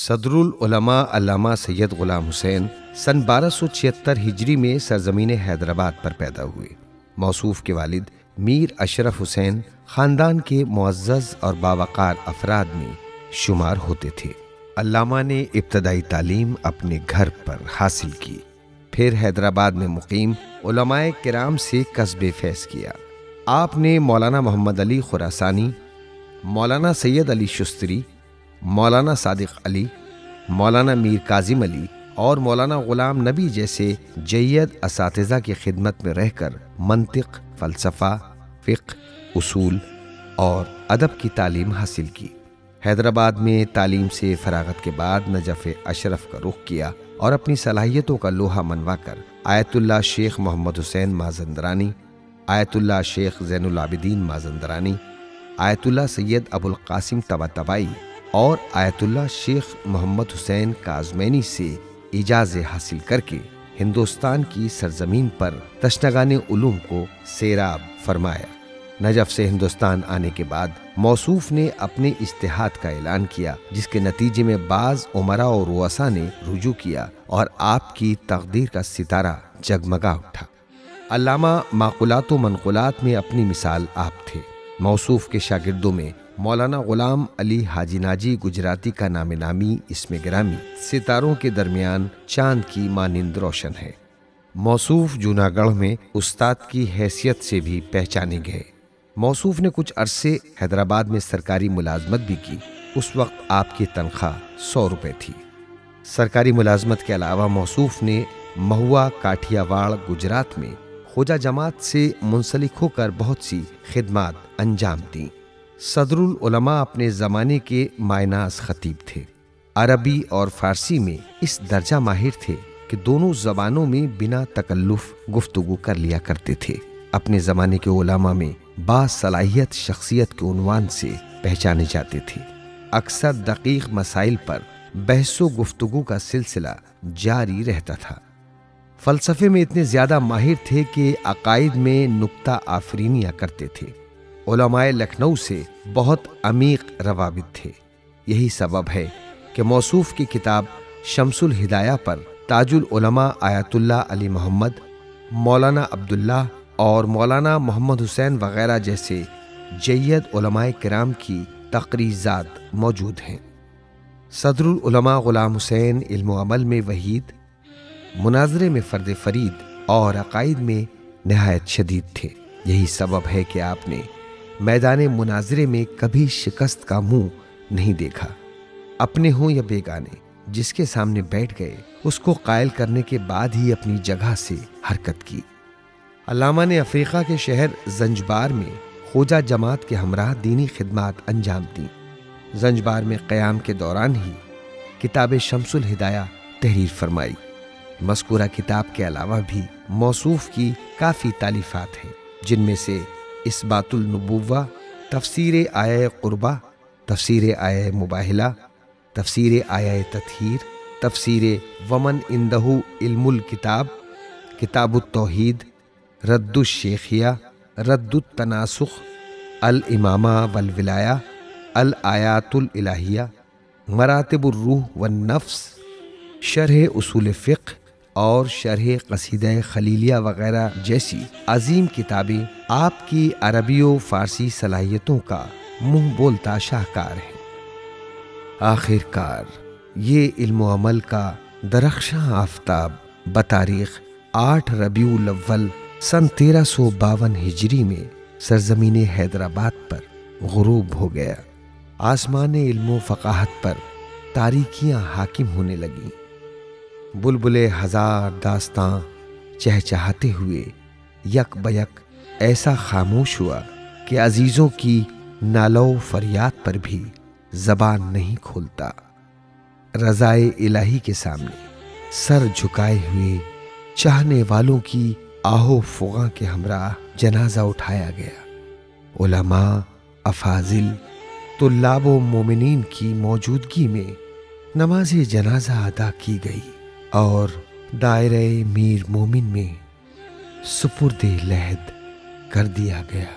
सदरुल उलमा अल्लामा सैयद गुलाम हुसैन सन 1276 हिजरी में सरजमीन हैदराबाद पर पैदा हुए। मौसूफ के वालिद मीर अशरफ हुसैन खानदान के मुअज़्ज़ज़ और बावक़ार अफराद में शुमार होते थे। अल्लामा ने इब्तदाई तालीम अपने घर पर हासिल की, फिर हैदराबाद में मुकीम उलमाए किराम से कस्बे फैज़ किया। आपने मौलाना मोहम्मद अली खुरासानी, मौलाना सैयद अली शुस्तरी, मौलाना सादिक अली, मौलाना मीर काजिम अली और मौलाना गुलाम नबी जैसे जय्यद असातिज़ा की खिदमत में रहकर मंतिक, फ़लसफ़ा, फ़िक़्ह, उसूल और अदब की तालीम हासिल की। हैदराबाद में तालीम से फ़राग़त के बाद नजफ़ अशरफ का रुख किया और अपनी सलाहियतों का लोहा मनवाकर Ayatollah Sheikh Mohammad Hussain Mazandarani, Ayatollah Sheikh Zainul Abideen Mazandarani, Ayatollah Syed Abul Qasim Tabatabai और Ayatollah Sheikh Mohammad Hussain Kazmaini से इजाज़े हासिल करके हिंदुस्तान की सरजमीन पर तशनगाने उलूम को सेराब फरमाया। नजफ़ से हिंदुस्तान आने के बाद मौसूफ ने अपने इज्तिहाद का ऐलान किया, जिसके नतीजे में बाज़ उमरा और रुअसा ने रुजू किया और आपकी तक़दीर का सितारा जगमगा उठा। अल्लामा माक़ुलात व मनक़ुलात में अपनी मिसाल आप थे। मौसूफ के शागिर्दों में मौलाना गुलाम अली हाजी नाजी गुजराती का नामे नामी इसमें गिरामी सितारों के दरमियान चांद की मानिंद रोशन है। मौसूफ जूनागढ़ में उस्ताद की हैसियत से भी पहचाने गए। मौसूफ ने कुछ अरसे हैदराबाद में सरकारी मुलाजमत भी की। उस वक्त आपकी तनख्वाह 100 रुपये थी। सरकारी मुलाजमत के अलावा मौसूफ ने महुआ, काठियावाड़, गुजरात में ख्वाजा जमात से मुंसलिक होकर बहुत सी खिदमात अंजाम दी। सदरुल उलमा अपने ज़माने के मायनाज खतीब थे। अरबी और फ़ारसी में इस दर्जा माहिर थे कि दोनों ज़बानों में बिना तकल्लुफ़ गुफ्तगू कर लिया करते थे। अपने ज़माने के उलमा में बासलाहियत शख्सियत के उन्वान से पहचाने जाते थे। अक्सर दकीक मसाइल पर बहसो गुफ्तगू का सिलसिला जारी रहता था। फ़लसफ़े में इतने ज़्यादा माहिर थे कि अक़ाइद में नुक्ता आफरीनियाँ करते थे। उलमाए लखनऊ से बहुत अमीक रवाबित थे। यही सबब है कि मौसूफ की किताब शम्सुल हिदाया पर ताजुल उलमा आयतुल्लाह अली मोहम्मद, मौलाना अब्दुल्लाह और मौलाना मोहम्मद हुसैन वग़ैरह जैसे जय्यद उलमाए किराम की तक़रीज़ात मौजूद हैं। सदरुल उलमा गुलाम हुसैन इल्म अमल में वहीद, मुनाज़रे में फ़र्द फ़रीद और अक़ाइद में नहायत शदीद थे। यही सबब है कि आपने मैदान मुनाज़रे में कभी शिकस्त का मुंह नहीं देखा। अपने हों या बेगाने, जिसके सामने बैठ गए उसको कायल करने के बाद ही अपनी जगह से हरकत की। अल्लामा ने अफ्रीका के शहर ज़ंजबार में ख्वाजा जमात के हमराह दीनी खिदमात अंजाम दी। ज़ंजबार में क़याम के दौरान ही किताब शम्सुल हिदाया तहरीर फरमाई। मज़कूरा किताब के अलावा भी मौसूफ की काफ़ी तालीफ़ात हैं, जिनमें से इस्बातुल नुबुव्वा, तफसीर आया क़ुरबा, तफसीर आया मुबाहिला, तफसीर आया तत्हीर, तफसीर वमन इंदहु इल्मुल किताब, किताबुत तौहीद, रद्दुश शेखिया, रद्दुत तनासुख, अल इमामा वल विलाया, अल आयातुल इलाहिया, मरातिबुर रूह वन नफ्स, शरह उसूल फ़िक़्ह और शरह क़सीदा खलीलिया वग़ैरह जैसी अजीम किताबें आपकी अरबी व फ़ारसी सलाहियतों का मुँह बोलता शाहकार है। आखिरकार ये इल्म अमल का दरख्शां आफ्ताब बतारीख़ 8 रबीउल अव्वल सन 1352 हिजरी में सरजमीन हैदराबाद पर गुरूब हो गया। आसमान इल्म व फ़क़ाहत पर तारीकियाँ हाकिम होने लगीं। बुलबुले हज़ार दास्तां चहचहाते हुए यक बयक ऐसा खामोश हुआ कि अजीज़ों की नालो फरियाद पर भी ज़बान नहीं खोलता। रज़ाए इलाही के सामने सर झुकाए हुए चाहने वालों की आहो फ़ुग़ा के हमरा जनाजा उठाया गया। उलमा, अफाजिल, तुल्लाब व मोमिनीन की मौजूदगी में नमाज जनाजा अदा की गई और दायरे मीर मोमिन में सुपुर्दे लहद कर दिया गया।